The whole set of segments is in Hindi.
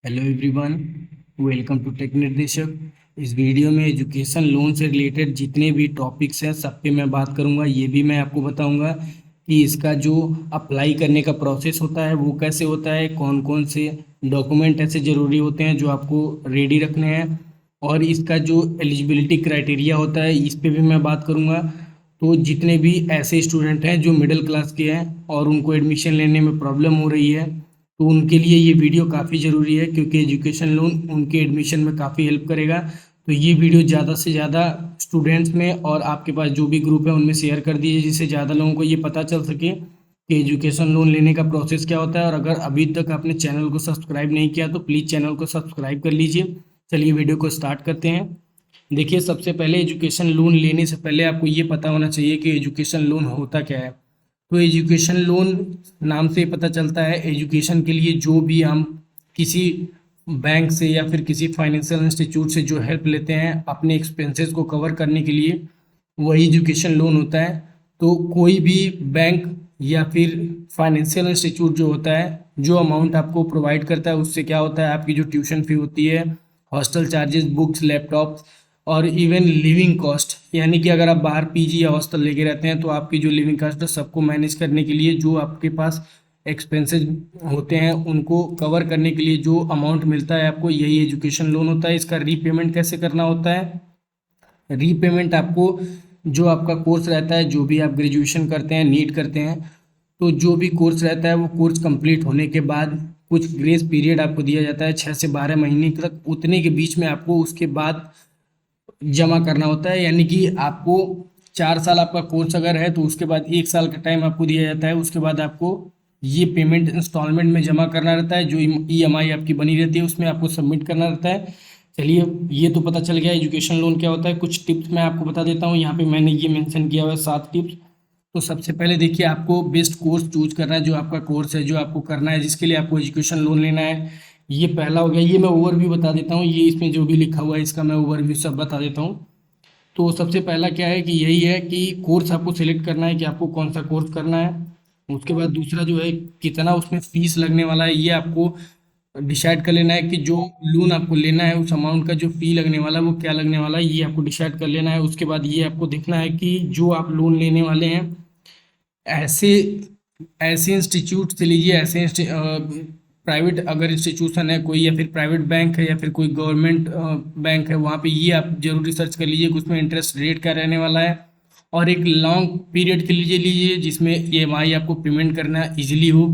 Hello everyone, welcome to tech Nirdeshak. इस वीडियो में एजुकेशन लोन से रिलेटेड जितने भी टॉपिक्स हैं सब पे मैं बात करूंगा। ये भी मैं आपको बताऊंगा कि इसका जो अप्लाई करने का प्रोसेस होता है वो कैसे होता है, कौन कौन से डॉक्यूमेंट ऐसे ज़रूरी होते हैं जो आपको रेडी रखने हैं, और इसका जो एलिजिबिलिटी क्राइटेरिया होता है इस पे भी मैं बात करूंगा। तो जितने भी ऐसे स्टूडेंट हैं जो मिडिल क्लास के हैं और उनको एडमिशन लेने में प्रॉब्लम हो रही है, तो उनके लिए ये वीडियो काफ़ी ज़रूरी है, क्योंकि एजुकेशन लोन उनके एडमिशन में काफ़ी हेल्प करेगा। तो ये वीडियो ज़्यादा से ज़्यादा स्टूडेंट्स में और आपके पास जो भी ग्रुप है उनमें शेयर कर दीजिए, जिससे ज़्यादा लोगों को ये पता चल सके कि एजुकेशन लोन लेने का प्रोसेस क्या होता है। और अगर अभी तक आपने चैनल को सब्सक्राइब नहीं किया तो प्लीज़ चैनल को सब्सक्राइब कर लीजिए। चलिए वीडियो को स्टार्ट करते हैं। देखिए, सबसे पहले एजुकेशन लोन लेने से पहले आपको ये पता होना चाहिए कि एजुकेशन लोन होता क्या है। तो एजुकेशन लोन नाम से पता चलता है, एजुकेशन के लिए जो भी हम किसी बैंक से या फिर किसी फाइनेंशियल इंस्टीट्यूट से जो हेल्प लेते हैं अपने एक्सपेंसेस को कवर करने के लिए, वही एजुकेशन लोन होता है। तो कोई भी बैंक या फिर फाइनेंशियल इंस्टीट्यूट जो होता है, जो अमाउंट आपको प्रोवाइड करता है उससे क्या होता है, आपकी जो ट्यूशन फी होती है, हॉस्टल चार्जेस, बुक्स, लैपटॉप और इवन लिविंग कॉस्ट, यानी कि अगर आप बाहर पीजी या हॉस्टल लेके रहते हैं तो आपकी जो लिविंग कॉस्ट है सबको मैनेज करने के लिए जो आपके पास एक्सपेंसेस होते हैं उनको कवर करने के लिए जो अमाउंट मिलता है आपको, यही एजुकेशन लोन होता है। इसका रीपेमेंट कैसे करना होता है? रीपेमेंट आपको, जो आपका कोर्स रहता है, जो भी आप ग्रेजुएशन करते हैं, नीट करते हैं, तो जो भी कोर्स रहता है वो कोर्स कंप्लीट होने के बाद कुछ ग्रेस पीरियड आपको दिया जाता है 6 से 12 महीने तक। उतने के बीच में आपको उसके बाद जमा करना होता है, यानी कि आपको 4 साल आपका कोर्स अगर है तो उसके बाद 1 साल का टाइम आपको दिया जाता है। उसके बाद आपको ये पेमेंट इंस्टॉलमेंट में जमा करना रहता है, जो ईएमआई आपकी बनी रहती है उसमें आपको सबमिट करना रहता है। चलिए, ये तो पता चल गया एजुकेशन लोन क्या होता है। कुछ टिप्स मैं आपको बता देता हूँ, यहाँ पे मैंने ये मेंशन किया हुआ है 7 टिप्स। तो सबसे पहले देखिए, आपको बेस्ट कोर्स चूज करना है, जो आपका कोर्स है जो आपको करना है, जिसके लिए आपको एजुकेशन लोन लेना है। ये पहला हो गया। ये मैं ओवरव्यू बता देता हूँ, ये इसमें जो भी लिखा हुआ है इसका मैं ओवरव्यू सब बता देता हूँ। तो सबसे पहला क्या है कि यही है कि कोर्स आपको सिलेक्ट करना है कि आपको कौन सा कोर्स करना है। उसके बाद दूसरा जो है, कितना उसमें फीस लगने वाला है, ये आपको डिसाइड कर लेना है कि जो लोन आपको लेना है उस अमाउंट का जो फी लगने वाला है वो क्या लगने वाला है, ये आपको डिसाइड कर लेना है। उसके बाद ये आपको देखना है कि जो आप लोन लेने वाले हैं, ऐसे ऐसे इंस्टीट्यूट से लीजिए, ऐसे प्राइवेट अगर इंस्टीट्यूशन है कोई, या फिर प्राइवेट बैंक है, या फिर कोई गवर्नमेंट बैंक है, वहाँ पे ये आप जरूर रिसर्च कर लीजिए कि उसमें इंटरेस्ट रेट क्या रहने वाला है। और एक लॉन्ग पीरियड के लिए लीजिए जिसमें ईएमआई आपको पेमेंट करना इजीली हो,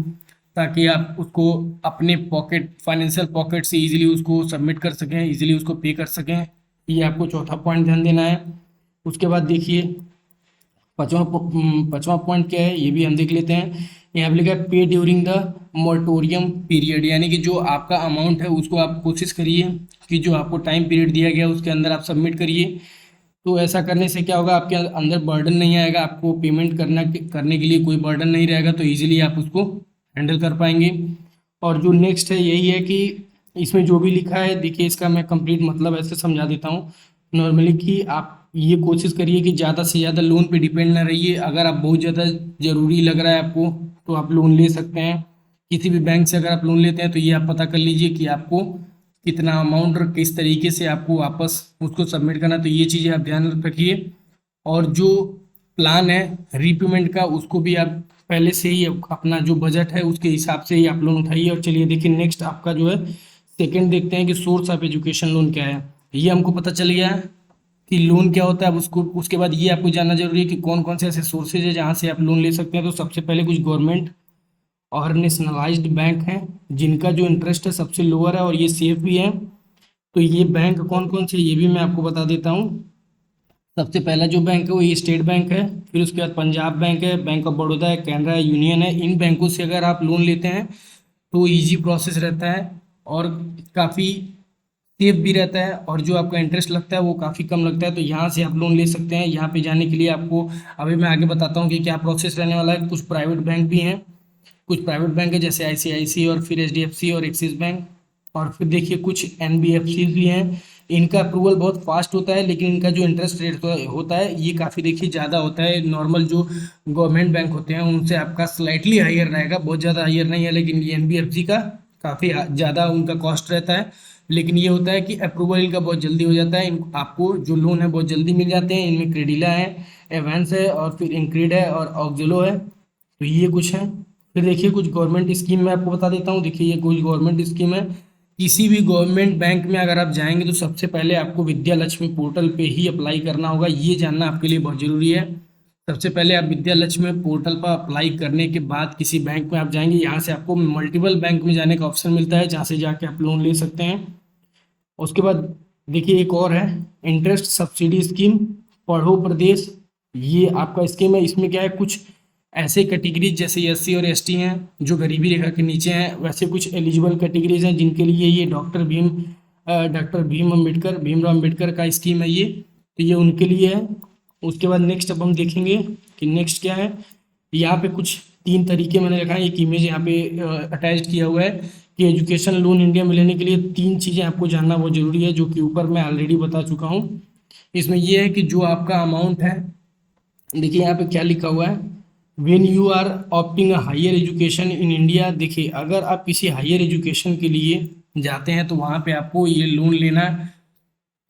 ताकि आप उसको अपने पॉकेट, फाइनेंशियल पॉकेट से इजीली उसको सबमिट कर सकें, इजीली उसको पे कर सकें। ये आपको चौथा पॉइंट ध्यान देना है। उसके बाद देखिए, पांचवा पॉइंट क्या है ये भी हम देख लेते हैं। यहाँ पे लिखा है पे ड्यूरिंग द मोरेटोरियम पीरियड, यानी कि जो आपका अमाउंट है उसको आप कोशिश करिए कि जो आपको टाइम पीरियड दिया गया उसके अंदर आप सबमिट करिए। तो ऐसा करने से क्या होगा, आपके अंदर बर्डन नहीं आएगा, आपको पेमेंट करने के लिए कोई बर्डन नहीं रहेगा, तो इजीली आप उसको हैंडल कर पाएंगे। और जो नेक्स्ट है यही है कि इसमें जो भी लिखा है, देखिए इसका मैं कंप्लीट मतलब ऐसे समझा देता हूँ नॉर्मली, कि आप ये कोशिश करिए कि ज़्यादा से ज़्यादा लोन पे डिपेंड ना रहिए। अगर आप बहुत ज़्यादा ज़रूरी लग रहा है आपको तो आप लोन ले सकते हैं किसी भी बैंक से। अगर आप लोन लेते हैं तो ये आप पता कर लीजिए कि आपको कितना अमाउंट और किस तरीके से आपको वापस उसको सबमिट करना, तो ये चीज़ें आप ध्यान रखिए। और जो प्लान है रीपेमेंट का, उसको भी आप पहले से ही अपना जो बजट है उसके हिसाब से ही आप लोन उठाइए। और चलिए देखिए, नेक्स्ट आपका जो है सेकंड देखते हैं कि सोर्स ऑफ एजुकेशन लोन क्या है। ये हमको पता चल गया कि लोन क्या होता है। अब उसको उसके बाद ये आपको जानना जरूरी है कि कौन कौन से ऐसे सोर्सेज है जहाँ से आप लोन ले सकते हैं। तो सबसे पहले कुछ गवर्नमेंट और नेशनलाइज्ड बैंक हैं जिनका जो इंटरेस्ट है सबसे लोअर है और ये सेफ भी है। तो ये बैंक कौन कौन से ये भी मैं आपको बता देता हूँ। सबसे पहला जो बैंक है वो ये स्टेट बैंक है, फिर उसके बाद पंजाब बैंक है, बैंक ऑफ बड़ौदा है, कैनरा है, यूनियन है। इन बैंकों से अगर आप लोन लेते हैं तो इजी प्रोसेस रहता है और काफ़ी सेफ भी रहता है, और जो आपका इंटरेस्ट लगता है वो काफ़ी कम लगता है। तो यहाँ से आप लोन ले सकते हैं। यहाँ पे जाने के लिए आपको, अभी मैं आगे बताता हूँ कि क्या प्रोसेस रहने वाला है। कुछ प्राइवेट बैंक भी हैं, कुछ प्राइवेट बैंक है जैसे आईसीआईसी और फिर एचडीएफसी और एक्सिस बैंक। और फिर देखिए कुछ एनबीएफसी भी हैं। इनका अप्रूवल बहुत फास्ट होता है, लेकिन इनका जो इंटरेस्ट रेट होता है ये काफ़ी देखिए ज़्यादा होता है। नॉर्मल जो गवर्नमेंट बैंक होते हैं उनसे आपका स्लाइटली हायर रहेगा, बहुत ज़्यादा हायर नहीं है, लेकिन ये एनबीएफसी का काफ़ी ज़्यादा उनका कॉस्ट रहता है, लेकिन ये होता है कि अप्रूवल इनका बहुत जल्दी हो जाता है। आपको जो लोन है बहुत जल्दी मिल जाते हैं। इनमें क्रेडिला है, एवेंस है और फिर इंक्रीड है और ऑक्जिलो है। तो ये कुछ है। फिर देखिए कुछ गवर्नमेंट स्कीम मैं आपको बता देता हूँ। देखिए ये कुछ गवर्नमेंट स्कीम है। किसी भी गवर्नमेंट बैंक में अगर आप जाएंगे तो सबसे पहले आपको विद्या लक्ष्मी पोर्टल पे ही अप्लाई करना होगा। ये जानना आपके लिए बहुत ज़रूरी है। सबसे पहले आप विद्या लक्ष्मी पोर्टल पर अप्लाई करने के बाद किसी बैंक में आप जाएंगे, यहाँ से आपको मल्टीपल बैंक में जाने का ऑप्शन मिलता है, जहाँ से जाके आप लोन ले सकते हैं। उसके बाद देखिए एक और है, इंटरेस्ट सब्सिडी स्कीम पढ़ो प्रदेश। ये आपका स्कीम है। इसमें क्या है, कुछ ऐसे कैटेगरीज जैसे एससी और एसटी हैं जो गरीबी रेखा के नीचे हैं, वैसे कुछ एलिजिबल कैटेगरीज हैं जिनके लिए ये डॉक्टर भीमराव अम्बेडकर का स्कीम है ये, तो ये उनके लिए है। उसके बाद नेक्स्ट अब हम देखेंगे कि नेक्स्ट क्या है। यहाँ पे कुछ 3 तरीके मैंने रखा है, एक इमेज यहाँ पे अटैच किया हुआ है कि एजुकेशन लोन इंडिया में लेने के लिए 3 चीज़ें आपको जानना बहुत ज़रूरी है, जो कि ऊपर मैं ऑलरेडी बता चुका हूँ। इसमें ये है कि जो आपका अमाउंट है, देखिए यहाँ पे क्या लिखा हुआ है, when you are opting a higher education in India. देखिए अगर आप किसी हायर एजुकेशन के लिए जाते हैं तो वहाँ पे आपको ये लोन लेना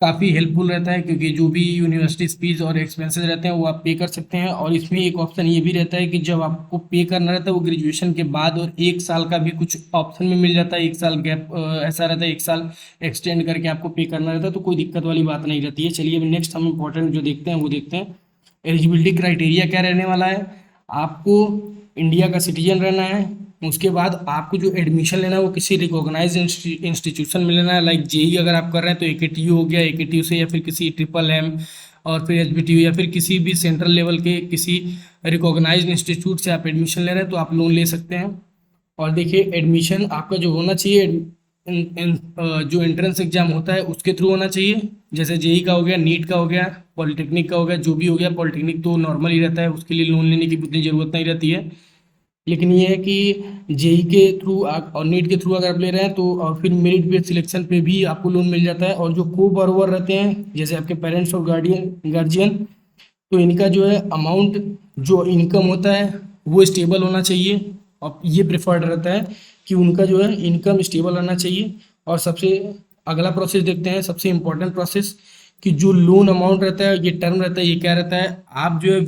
काफ़ी हेल्पफुल रहता है, क्योंकि जो भी यूनिवर्सिटी फीस और एक्सपेंसेस रहते हैं वो आप पे कर सकते हैं। और इसमें एक ऑप्शन ये भी रहता है कि जब आपको पे करना रहता है वो ग्रेजुएशन के बाद, और 1 साल का भी कुछ ऑप्शन में मिल जाता है, 1 साल गैप ऐसा रहता है, 1 साल एक्सटेंड करके आपको पे करना रहता है, तो कोई दिक्कत वाली बात नहीं रहती है। चलिए अभी नेक्स्ट हम इंपॉर्टेंट जो देखते हैं वो देखते हैं। एलिजिबिलिटी क्राइटेरिया क्या रहने वाला है, आपको इंडिया का सिटीजन रहना है। उसके बाद आपको जो एडमिशन लेना है वो किसी रिकॉग्नाइज इंस्टीट्यूशन में लेना है। लाइक जेई अगर आप कर रहे हैं तो एकेटीयू हो गया, एकेटीयू से या फिर किसी ट्रिपल एम और फिर एचबीटीयू या फिर किसी भी सेंट्रल लेवल के किसी रिकॉग्नाइज इंस्टीट्यूट से आप एडमिशन ले रहे हैं तो आप लोन ले सकते हैं। और देखिए एडमिशन आपका जो होना चाहिए, जो एंट्रेंस एग्जाम होता है उसके थ्रू होना चाहिए। जैसे जेई का हो गया, नीट का हो गया, पॉलिटेक्निक का हो गया, जो भी हो गया। पॉलिटेक्निक तो नॉर्मल ही रहता है, उसके लिए लोन लेने की उतनी ज़रूरत नहीं रहती है। लेकिन ये है कि जेई के थ्रू और नीट के थ्रू अगर आप ले रहे हैं तो और फिर मेरिट बेस्ड सिलेक्शन पे भी आपको लोन मिल जाता है। और जो को बॉरोवर रहते हैं जैसे आपके पेरेंट्स और गार्जियन, तो इनका जो है अमाउंट जो इनकम होता है वो स्टेबल होना चाहिए। और ये प्रेफर्ड रहता है कि उनका जो है इनकम स्टेबल रहना चाहिए। और सबसे अगला प्रोसेस देखते हैं, सबसे इम्पोर्टेंट प्रोसेस, कि जो लोन अमाउंट रहता है, ये टर्म रहता है, ये क्या रहता है, आप जो है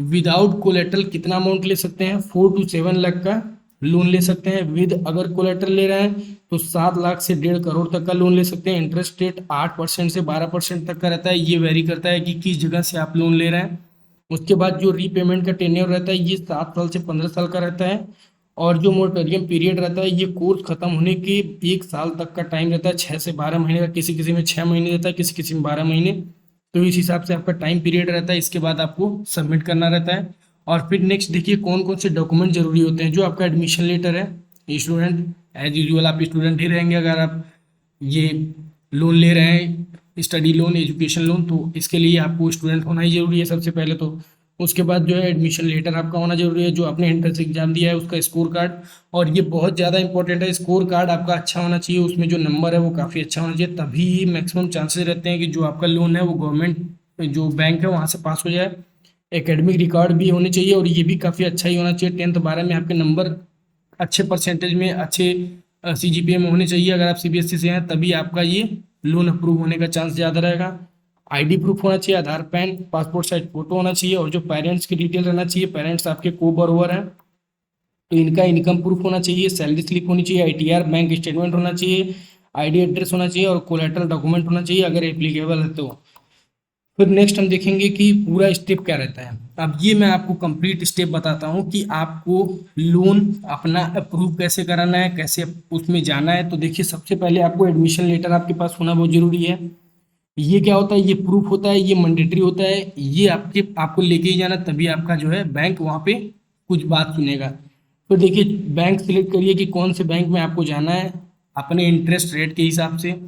विदाउट कोलेटरल कितना अमाउंट ले सकते हैं, 4 to 7 लाख का लोन ले सकते हैं। विद अगर कोलेटरल ले रहे हैं तो 7 लाख से 1.5 करोड़ तक का लोन ले सकते हैं। इंटरेस्ट रेट 8% से 12% तक का रहता है। ये वेरी करता है कि किस जगह से आप लोन ले रहे हैं। उसके बाद जो रीपेमेंट का टेन्योर रहता है ये 7 साल से 15 साल का रहता है। और जो मोरेटोरियम पीरियड रहता है ये कोर्स खत्म होने के 1 साल तक का टाइम रहता है, 6 से 12 महीने का। किसी किसी में 6 महीने रहता है, किसी किसी में 12 महीने। तो इस हिसाब से आपका टाइम पीरियड रहता है। इसके बाद आपको सबमिट करना रहता है। और फिर नेक्स्ट देखिए कौन कौन से डॉक्यूमेंट जरूरी होते हैं। जो आपका एडमिशन लेटर है, स्टूडेंट एज यूजुअल आप स्टूडेंट ही रहेंगे अगर आप ये लोन ले रहे हैं, स्टडी लोन, एजुकेशन लोन, तो इसके लिए आपको स्टूडेंट होना ही जरूरी है सबसे पहले तो। उसके बाद जो है एडमिशन लेटर आपका होना जरूरी है, जो आपने एंट्रेंस एग्जाम दिया है उसका स्कोर कार्ड। और ये बहुत ज़्यादा इंपॉर्टेंट है, स्कोर कार्ड आपका अच्छा होना चाहिए, उसमें जो नंबर है वो काफ़ी अच्छा होना चाहिए, तभी मैक्सिमम चांसेस रहते हैं कि जो आपका लोन है वो गवर्नमेंट जो बैंक है वहाँ से पास हो जाए। एकेडमिक रिकॉर्ड भी होने चाहिए और ये भी काफ़ी अच्छा ही होना चाहिए। 10th 12 में आपके नंबर अच्छे परसेंटेज में, अच्छे CGPA में होने चाहिए। अगर आप CBSE से हैं तभी आपका ये लोन अप्रूव होने का चांस ज़्यादा रहेगा। आईडी प्रूफ होना चाहिए, आधार, पैन, पासपोर्ट साइज फोटो होना चाहिए। और जो पेरेंट्स की डिटेल रहना चाहिए, पेरेंट्स आपके को बरोबर हैं तो इनका इनकम प्रूफ होना चाहिए, सैलरी स्लिप होनी चाहिए, ITR बैंक स्टेटमेंट होना चाहिए, ID एड्रेस होना चाहिए और कोलेटरल डॉक्यूमेंट होना चाहिए अगर एप्लीकेबल है तो। फिर नेक्स्ट हम देखेंगे कि पूरा स्टेप क्या रहता है। अब ये मैं आपको कंप्लीट स्टेप बताता हूँ कि आपको लोन अपना अप्रूव कैसे कराना है, कैसे उसमें जाना है। तो देखिए सबसे पहले आपको एडमिशन लेटर आपके पास होना बहुत जरूरी है। ये क्या होता है, ये प्रूफ होता है, ये मैंडेटरी होता है, ये आपको लेके ही जाना, तभी आपका जो है बैंक वहाँ पे कुछ बात सुनेगा। तो देखिए बैंक सिलेक्ट करिए कि कौन से बैंक में आपको जाना है अपने इंटरेस्ट रेट के हिसाब से।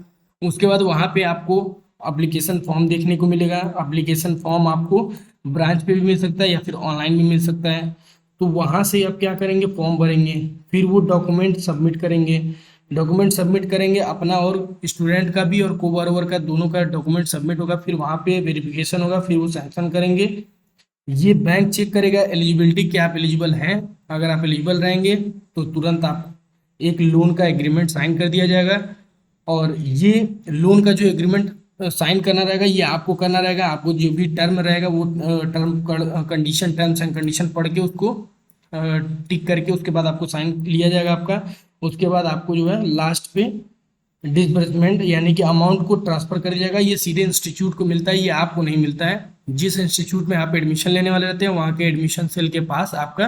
उसके बाद वहाँ पे आपको अप्लीकेशन फॉर्म देखने को मिलेगा। अप्लीकेशन फॉर्म आपको ब्रांच पे भी मिल सकता है या फिर ऑनलाइन भी मिल सकता है। तो वहाँ से आप क्या करेंगे, फॉर्म भरेंगे, फिर वो डॉक्यूमेंट सबमिट करेंगे। डॉक्यूमेंट सबमिट करेंगे अपना और स्टूडेंट का भी और को बरोबर का, दोनों का डॉक्यूमेंट सबमिट होगा। फिर वहाँ पे वेरिफिकेशन होगा, फिर वो सैंक्शन करेंगे। ये बैंक चेक करेगा एलिजिबिलिटी कि आप एलिजिबल हैं। अगर आप एलिजिबल रहेंगे तो तुरंत आप एक लोन का एग्रीमेंट साइन कर दिया जाएगा। और ये लोन का जो एग्रीमेंट साइन करना रहेगा ये आपको करना रहेगा। आपको जो भी टर्म रहेगा वो कंडीशन, टर्म्स एंड कंडीशन पढ़ के उसको टिक करके उसके बाद आपको साइन लिया जाएगा आपका। उसके बाद आपको जो है लास्ट पे डिसबर्समेंट यानी कि अमाउंट को ट्रांसफर कर दिया जाएगा। ये सीधे इंस्टीट्यूट को मिलता है, ये आपको नहीं मिलता है। जिस इंस्टीट्यूट में आप एडमिशन लेने वाले रहते हैं वहाँ के एडमिशन सेल के पास आपका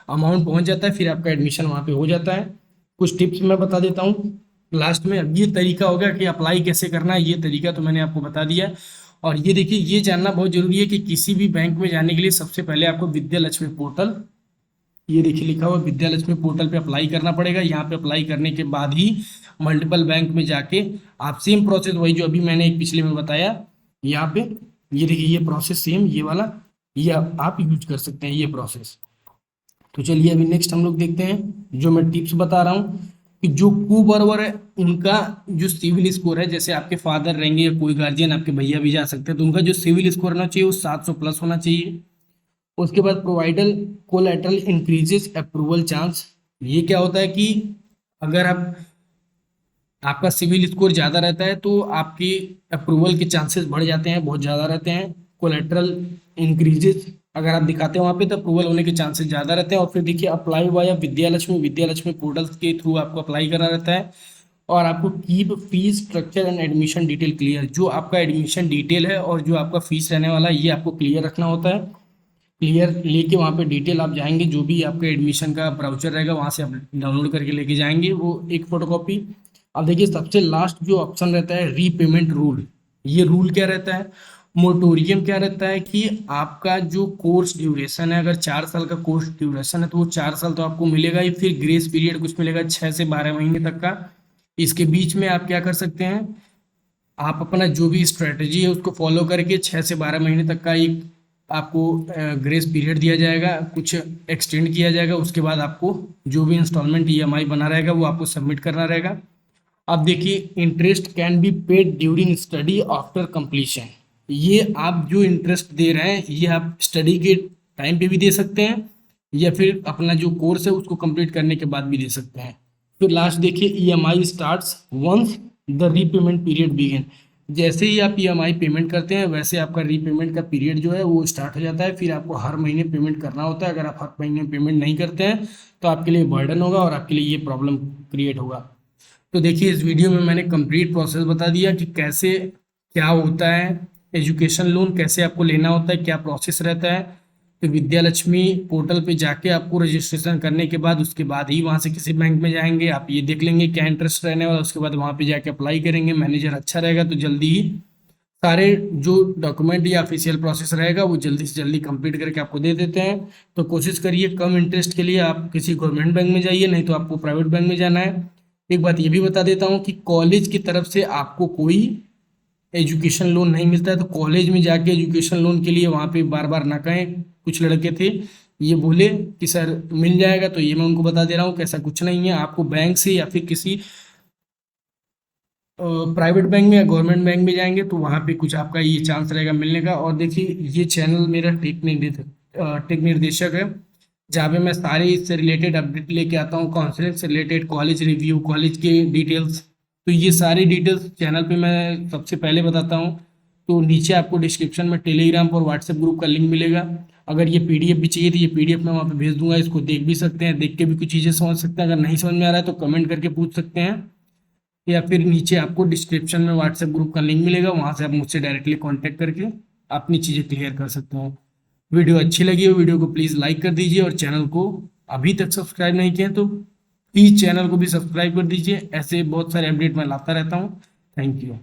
अमाउंट पहुँच जाता है, फिर आपका एडमिशन वहाँ पे हो जाता है। कुछ टिप्स मैं बता देता हूँ लास्ट में। अब ये तरीका हो गया कि अप्लाई कैसे करना है, ये तरीका तो मैंने आपको बता दिया। और ये देखिए, ये जानना बहुत जरूरी है कि किसी भी बैंक में जाने के लिए सबसे पहले आपको विद्या लक्ष्मी पोर्टल, ये देखिए लिखा हुआ विद्या लक्ष्मी पोर्टल पे अप्लाई करना पड़ेगा। यहाँ पे अप्लाई करने के बाद ही मल्टीपल बैंक में जाके आप सेम प्रोसेस वही जो अभी मैंने एक पिछले में बताया, यहाँ पे ये देखिए ये प्रोसेस सेम ये वाला, ये आप यूज कर सकते हैं ये प्रोसेस। तो चलिए अभी नेक्स्ट हम लोग देखते हैं जो मैं टिप्स बता रहा हूँ कि जो को बॉरोवर है उनका जो सिविल स्कोर है, जैसे आपके फादर रहेंगे या कोई गार्जियन, आपके भैया भी जा सकते हैं, तो उनका जो सिविल स्कोर होना चाहिए वो 700 प्लस होना चाहिए। उसके बाद प्रोवाइडल कोलेटरल इंक्रीजेस अप्रूवल चांस। ये क्या होता है कि अगर आपका सिविल स्कोर ज़्यादा रहता है तो आपकी अप्रूवल के चांसेस बढ़ जाते हैं, बहुत ज़्यादा रहते हैं। कोलेटरल इंक्रीजेस अगर आप दिखाते हैं वहाँ पे तो अप्रूवल होने के चांसेस ज़्यादा रहते हैं। और फिर देखिए apply via Vidya Lakshmi portal के थ्रू आपको अप्लाई करना रहता है। और आपको keep fees structure and admission detail clear, जो आपका एडमिशन डिटेल है और जो आपका फीस रहने वाला है ये आपको क्लियर रखना होता है। क्लियर लेके वहाँ पे डिटेल आप जाएंगे, जो भी आपका एडमिशन का ब्राउचर रहेगा वहाँ से आप डाउनलोड करके लेके जाएंगे वो एक फोटोकॉपी। अब देखिए सबसे लास्ट जो ऑप्शन रहता है रीपेमेंट रूल। ये रूल क्या रहता है, मोटोरियम क्या रहता है कि आपका जो कोर्स ड्यूरेशन है, अगर 4 साल का कोर्स ड्यूरेशन है तो वो 4 साल तो आपको मिलेगा ही, फिर ग्रेस पीरियड कुछ मिलेगा 6 से 12 महीने तक का। इसके बीच में आप क्या कर सकते हैं, आप अपना जो भी स्ट्रेटजी है उसको फॉलो करके 6 से 12 महीने तक का एक आपको ग्रेस पीरियड दिया जाएगा, कुछ एक्सटेंड किया जाएगा। उसके बाद आपको जो भी इंस्टॉलमेंट ईएमआई बना रहेगा वो आपको सबमिट करना रहेगा। अब देखिए interest can be paid during study after completion. ये आप जो इंटरेस्ट दे रहे हैं ये आप स्टडी के टाइम पे भी दे सकते हैं या फिर अपना जो कोर्स है उसको कंप्लीट करने के बाद भी दे सकते हैं। फिर लास्ट देखिए EMI starts once the repayment period begin. जैसे ही आप ईएमआई पेमेंट करते हैं वैसे आपका रीपेमेंट का पीरियड जो है वो स्टार्ट हो जाता है। फिर आपको हर महीने पेमेंट करना होता है। अगर आप हर महीने पेमेंट नहीं करते हैं तो आपके लिए बर्डन होगा और आपके लिए ये प्रॉब्लम क्रिएट होगा। तो देखिए इस वीडियो में मैंने कंप्लीट प्रोसेस बता दिया कि कैसे क्या होता है एजुकेशन लोन, कैसे आपको लेना होता है, क्या प्रोसेस रहता है। तो विद्या लक्ष्मी पोर्टल पे जाके आपको रजिस्ट्रेशन करने के बाद उसके बाद ही वहाँ से किसी बैंक में जाएंगे, आप ये देख लेंगे क्या इंटरेस्ट रहने वाला, उसके बाद वहाँ पे जाके अप्लाई करेंगे। मैनेजर अच्छा रहेगा तो जल्दी ही सारे जो डॉक्यूमेंट या ऑफिशियल प्रोसेस रहेगा वो जल्दी से जल्दी कंप्लीट करके आपको दे देते हैं। तो कोशिश करिए कम इंटरेस्ट के लिए आप किसी गवर्नमेंट बैंक में जाइए, नहीं तो आपको प्राइवेट बैंक में जाना है। एक बात ये भी बता देता हूँ कि कॉलेज की तरफ से आपको कोई एजुकेशन लोन नहीं मिलता है। तो कॉलेज में जाके एजुकेशन लोन के लिए वहाँ पे बार बार ना कहें। कुछ लड़के थे ये बोले कि सर मिल जाएगा, तो ये मैं उनको बता दे रहा हूँ कि ऐसा कुछ नहीं है। आपको बैंक से या फिर किसी प्राइवेट बैंक में या गवर्नमेंट बैंक में जाएंगे तो वहाँ पे कुछ आपका ये चांस रहेगा मिलने का। और देखिए ये चैनल मेरा टेक निर्देशक है, जहाँ पे मैं सारे इससे रिलेटेड अपडेट लेके आता हूँ, काउंसलिंग से रिलेटेड, कॉलेज रिव्यू, कॉलेज के डिटेल्स। तो ये सारी डिटेल्स चैनल पे मैं सबसे पहले बताता हूँ। तो नीचे आपको डिस्क्रिप्शन में टेलीग्राम और व्हाट्सएप ग्रुप का लिंक मिलेगा। अगर ये पीडीएफ भी चाहिए तो ये पीडीएफ मैं वहाँ पे भेज दूंगा, इसको देख भी सकते हैं, देख के भी कुछ चीज़ें समझ सकते हैं। अगर नहीं समझ में आ रहा है तो कमेंट करके पूछ सकते हैं, या फिर नीचे आपको डिस्क्रिप्शन में व्हाट्सएप ग्रुप का लिंक मिलेगा, वहाँ से आप मुझसे डायरेक्टली कॉन्टैक्ट करके अपनी चीज़ें क्लियर कर सकते हैं। वीडियो अच्छी लगी हो वीडियो को प्लीज़ लाइक कर दीजिए, और चैनल को अभी तक सब्सक्राइब नहीं किया तो प्लीज़ चैनल को भी सब्सक्राइब कर दीजिए। ऐसे बहुत सारे अपडेट मैं लाता रहता हूँ। Thank you.